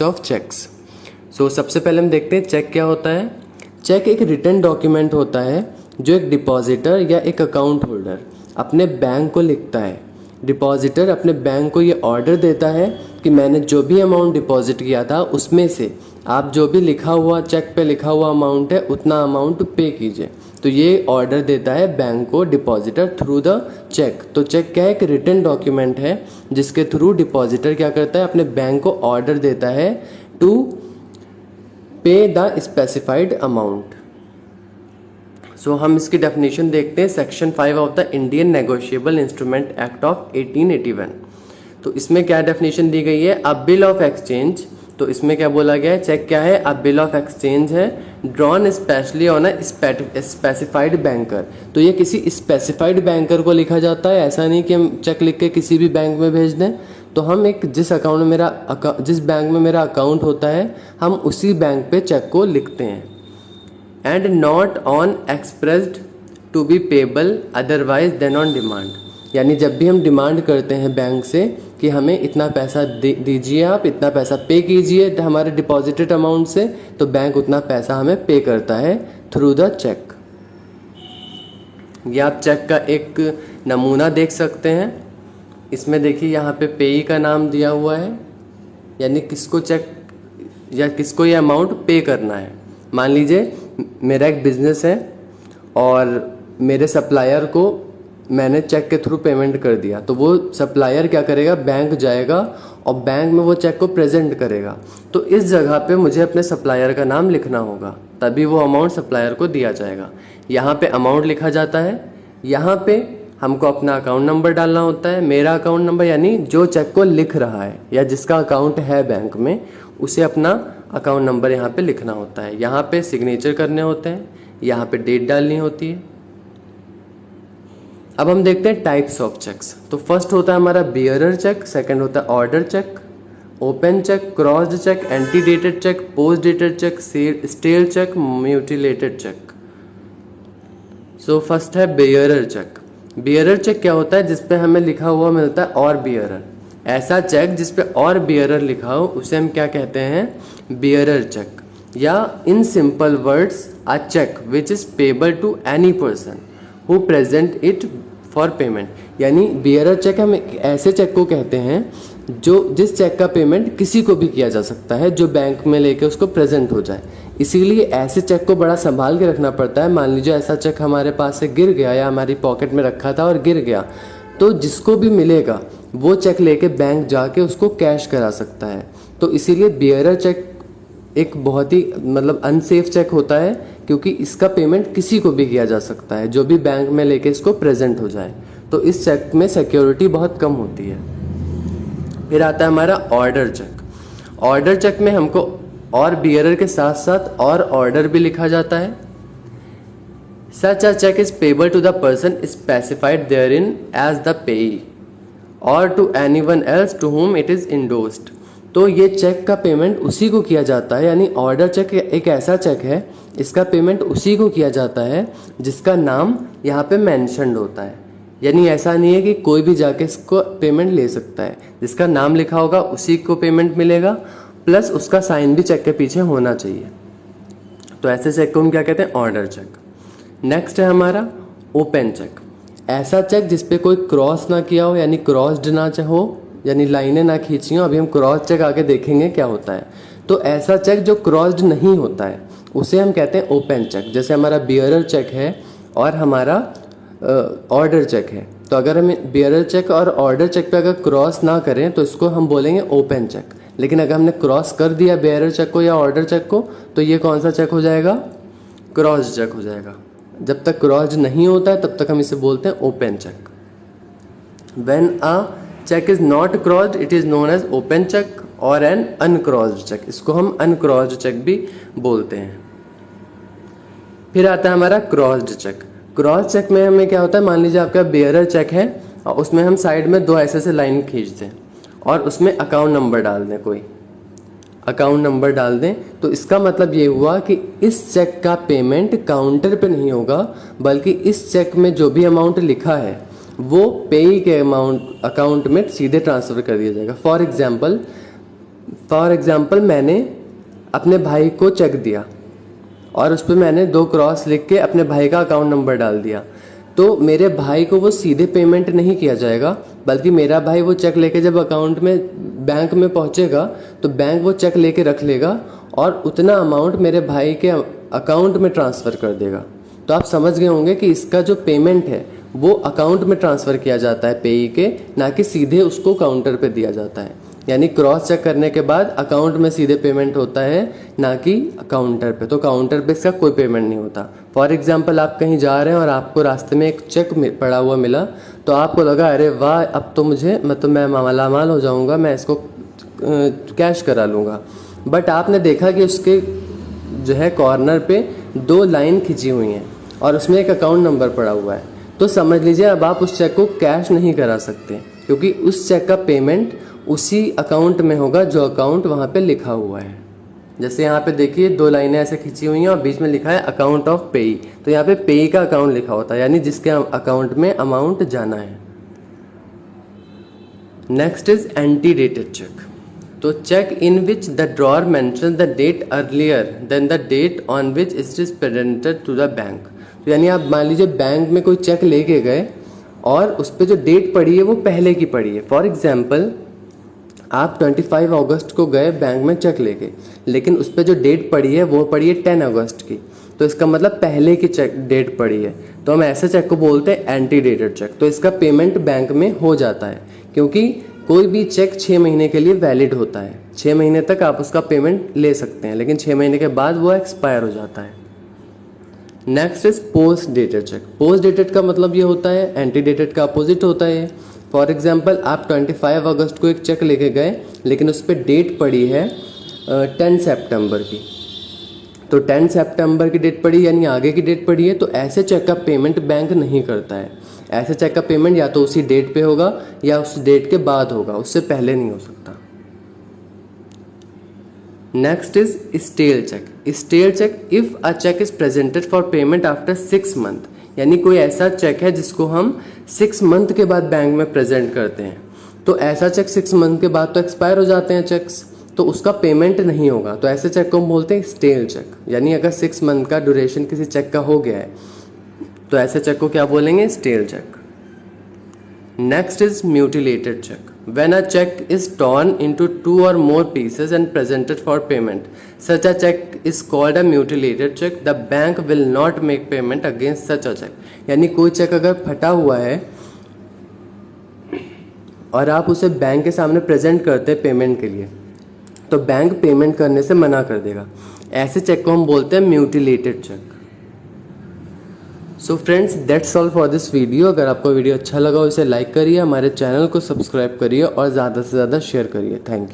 Types of checks. सो सबसे पहले हम देखते हैं चेक क्या होता है। चेक एक रिटन डॉक्यूमेंट होता है जो एक डिपॉजिटर या एक अकाउंट होल्डर अपने बैंक को लिखता है। डिपॉजिटर अपने बैंक को ये ऑर्डर देता है कि मैंने जो भी अमाउंट डिपॉजिट किया था उसमें से आप जो भी लिखा हुआ चेक पे लिखा हुआ अमाउंट है उतना अमाउंट पे कीजिए। तो ये ऑर्डर देता है बैंक को डिपॉजिटर थ्रू द चेक। तो चेक क्या है, एक रिटन डॉक्यूमेंट है जिसके थ्रू डिपॉजिटर क्या करता है, अपने बैंक को ऑर्डर देता है टू पे द स्पेसिफाइड अमाउंट। सो हम इसकी डेफिनेशन देखते हैं section 5 of the Indian negotiable instrument act of 1881। तो इसमें क्या डेफिनेशन दी गई है, अ बिल ऑफ एक्सचेंज। तो इसमें क्या बोला गया है, चेक क्या है, अ बिल ऑफ एक्सचेंज है drawn specially on a specified banker. तो ये किसी स्पेसिफाइड बैंकर को लिखा जाता है, ऐसा नहीं कि हम चेक लिख के किसी भी बैंक में भेज दें। तो हम एक जिस बैंक में मेरा अकाउंट होता है हम उसी बैंक पे चेक को लिखते हैं। And not on expressed to be payable otherwise then on demand. यानी जब भी हम डिमांड करते हैं बैंक से कि हमें इतना पैसा दीजिए, आप इतना पैसा पे कीजिए हमारे डिपॉजिटेड अमाउंट से, तो बैंक उतना पैसा हमें पे करता है थ्रू द चेक। ये आप चेक का एक नमूना देख सकते हैं। इसमें देखिए यहाँ पे पेई का नाम दिया हुआ है, यानी किसको चेक या किसको ये अमाउंट पे करना है। मान लीजिए मेरा एक बिजनेस है और मेरे सप्लायर को मैंने चेक के थ्रू पेमेंट कर दिया, तो वो सप्लायर क्या करेगा, बैंक जाएगा और बैंक में वो चेक को प्रेजेंट करेगा। तो इस जगह पे मुझे अपने सप्लायर का नाम लिखना होगा, तभी वो अमाउंट सप्लायर को दिया जाएगा। यहाँ पे अमाउंट लिखा जाता है, यहाँ पे हमको अपना अकाउंट नंबर डालना होता है। मेरा अकाउंट नंबर यानी जो चेक को लिख रहा है या जिसका अकाउंट है बैंक में, उसे अपना अकाउंट नंबर यहाँ पे लिखना होता है। यहाँ पे सिग्नेचर करने होते हैं, यहाँ पे डेट डालनी होती है। अब हम देखते हैं टाइप्स ऑफ चेक्स। तो फर्स्ट होता है हमारा बियरर चेक, सेकंड होता है order cheque, open cheque, crossed cheque, antedated cheque, post dated cheque, stale cheque, mutilated cheque. So first है बियरर चेक। बियरर चेक क्या होता है, जिसपे हमें लिखा हुआ मिलता है और बियरर। ऐसा चेक जिसपे और बियरर लिखा हो उसे हम क्या कहते हैं, बियरर चेक। या in simple words a cheque which is payable to any person who present it for payment. यानी बियरर चेक हम ऐसे चेक को कहते हैं जिस चेक का पेमेंट किसी को भी किया जा सकता है जो बैंक में लेके उसको प्रेजेंट हो जाए। इसीलिए ऐसे चेक को बड़ा संभाल के रखना पड़ता है। मान लीजिए ऐसा चेक हमारे पास से गिर गया या हमारी पॉकेट में रखा था और गिर गया, तो जिसको भी मिलेगा वो चेक लेके बैंक जाके उसको कैश करा सकता है। तो इसीलिए बियरर चेक एक बहुत ही अनसेफ चेक होता है, क्योंकि इसका पेमेंट किसी को भी किया जा सकता है जो भी बैंक में लेके इसको प्रेजेंट हो जाए। तो इस चेक में सिक्योरिटी बहुत कम होती है। फिर आता है हमारा ऑर्डर चेक। ऑर्डर चेक में हमको और बियरर के साथ साथ और ऑर्डर भी लिखा जाता है। Such a cheque is payable to the person specified therein as the payee or to anyone else to whom it is endorsed. तो ये चेक का पेमेंट उसी को किया जाता है, यानी ऑर्डर चेक एक ऐसा चेक है इसका पेमेंट उसी को किया जाता है जिसका नाम यहाँ पे मेंशन्ड होता है। यानी ऐसा नहीं है कि कोई भी जाके इसको पेमेंट ले सकता है, जिसका नाम लिखा होगा उसी को पेमेंट मिलेगा, प्लस उसका साइन भी चेक के पीछे होना चाहिए। तो ऐसे चेक को हम क्या कहते हैं, ऑर्डर चेक। नेक्स्ट है हमारा ओपन चेक। ऐसा चेक जिसपे कोई क्रॉस ना किया हो, यानी क्रॉस्ड ना हो, यानी लाइनें ना खींची हो। अभी हम क्रॉस चेक आगे देखेंगे क्या होता है। तो ऐसा चेक जो क्रॉस्ड नहीं होता है उसे हम कहते हैं ओपन चेक। जैसे हमारा बियरर चेक है और हमारा ऑर्डर चेक है, तो अगर हम बियरर चेक और ऑर्डर चेक पे अगर क्रॉस ना करें तो इसको हम बोलेंगे ओपन चेक। लेकिन अगर हमने क्रॉस कर दिया बियरर चेक को या ऑर्डर चेक को, तो ये कौन सा चेक हो जाएगा, क्रॉस चेक हो जाएगा। जब तक क्रॉस नहीं होता है तब तक हम इसे बोलते हैं open cheque. When a cheque is not crossed it is known as open cheque और एन अनक्रॉस्ड चेक। इसको हम अनक्रॉस्ड चेक भी बोलते हैं। फिर आता है हमारा क्रॉस्ड चेक। क्रॉस चेक में हमें क्या होता है, मान लीजिए आपका बियरर चेक है और उसमें हम साइड में दो ऐसे लाइन खींच दें और उसमें अकाउंट नंबर डाल दें, कोई अकाउंट नंबर डाल दें, तो इसका मतलब ये हुआ कि इस चेक का पेमेंट काउंटर पे नहीं होगा, बल्कि इस चेक में जो भी अमाउंट लिखा है वो पेई के अकाउंट में सीधे ट्रांसफर कर दिया जाएगा। फॉर एग्जाम्पल फॉर एग्जांपल मैंने अपने भाई को चेक दिया और उस पर मैंने 2 क्रॉस लिख के अपने भाई का अकाउंट नंबर डाल दिया, तो मेरे भाई को वो सीधे पेमेंट नहीं किया जाएगा, बल्कि मेरा भाई वो चेक लेके जब अकाउंट में बैंक में पहुंचेगा तो बैंक वो चेक लेके रख लेगा और उतना अमाउंट मेरे भाई के अकाउंट में ट्रांसफ़र कर देगा। तो आप समझ गए होंगे कि इसका जो पेमेंट है वो अकाउंट में ट्रांसफ़र किया जाता है पेई के, ना कि सीधे उसको काउंटर पे दिया जाता है। यानी क्रॉस चेक करने के बाद अकाउंट में सीधे पेमेंट होता है, ना कि काउंटर पे। तो काउंटर पे इसका कोई पेमेंट नहीं होता। फॉर एग्जांपल आप कहीं जा रहे हैं और आपको रास्ते में एक चेक पड़ा हुआ मिला, तो आपको लगा अरे वाह, अब तो मुझे मैं मालामाल हो जाऊंगा, मैं इसको कैश करा लूँगा। बट आपने देखा कि उसके जो है कॉर्नर पे 2 लाइन खिंची हुई हैं और उसमें एक अकाउंट नंबर पड़ा हुआ है, तो समझ लीजिए अब आप उस चेक को कैश नहीं करा सकते, क्योंकि उस चेक का पेमेंट उसी अकाउंट में होगा जो अकाउंट वहाँ पे लिखा हुआ है। जैसे यहाँ पे देखिए 2 लाइनें ऐसे खिंची हुई हैं और बीच में लिखा है अकाउंट ऑफ पेई, तो यहाँ पे पेई का अकाउंट लिखा होता है, यानी जिसके अकाउंट में अमाउंट जाना है। Next is antedated cheque. तो cheque in which the drawer mention the date earlier than the date on which it is presented to the bank. तो यानी आप मान लीजिए बैंक में कोई चेक लेके गए और उस पर जो डेट पड़ी है वो पहले की पड़ी है। फॉर एग्जाम्पल आप 25 अगस्त को गए बैंक में चेक लेके, लेकिन उस पर जो डेट पड़ी है वो पड़ी है 10 अगस्त की, तो इसका मतलब पहले की चेक डेट पड़ी है, तो हम ऐसे चेक को बोलते हैं एंटी डेटेड चेक। तो इसका पेमेंट बैंक में हो जाता है, क्योंकि कोई भी चेक 6 महीने के लिए वैलिड होता है। 6 महीने तक आप उसका पेमेंट ले सकते हैं, लेकिन 6 महीने के बाद वो एक्सपायर हो जाता है। Next is post dated check. Post dated का मतलब ये होता है, एंटी डेटेड का अपोजिट होता है। फॉर एग्जाम्पल आप 25 अगस्त को एक चेक लेके गए, लेकिन उस पर डेट पड़ी है 10 सितंबर की, तो 10 सितंबर की डेट पड़ी यानी आगे की डेट पड़ी है, तो ऐसे चेक का पेमेंट बैंक नहीं करता है। ऐसे चेक का पेमेंट या तो उसी डेट पे होगा या उस डेट के बाद होगा, उससे पहले नहीं हो सकता। Next is stale cheque. Stale cheque if a cheque is presented for payment after 6 month, यानी कोई ऐसा चेक है जिसको हम 6 मंथ के बाद बैंक में प्रेजेंट करते हैं, तो ऐसा चेक 6 मंथ के बाद तो एक्सपायर हो जाते हैं चेक्स, तो उसका पेमेंट नहीं होगा, तो ऐसे चेक को हम बोलते हैं स्टेल चेक। यानी अगर 6 मंथ का ड्यूरेशन किसी चेक का हो गया है तो ऐसे चेक को क्या बोलेंगे? Stale cheque. Next is mutilated cheque. When a check is torn into 2 or more pieces and presented for payment, such a check is called a mutilated check. The bank will not make payment against such a check. यानी कोई check अगर फटा हुआ है और आप उसे bank के सामने प्रेजेंट करते हैं पेमेंट के लिए, तो बैंक पेमेंट करने से मना कर देगा। ऐसे चेक को हम बोलते हैं mutilated cheque. So friends, that's all for this video. अगर आपको वीडियो अच्छा लगा हो इसे लाइक करिए, हमारे चैनल को सब्सक्राइब करिए और ज़्यादा से ज़्यादा शेयर करिए। Thank you.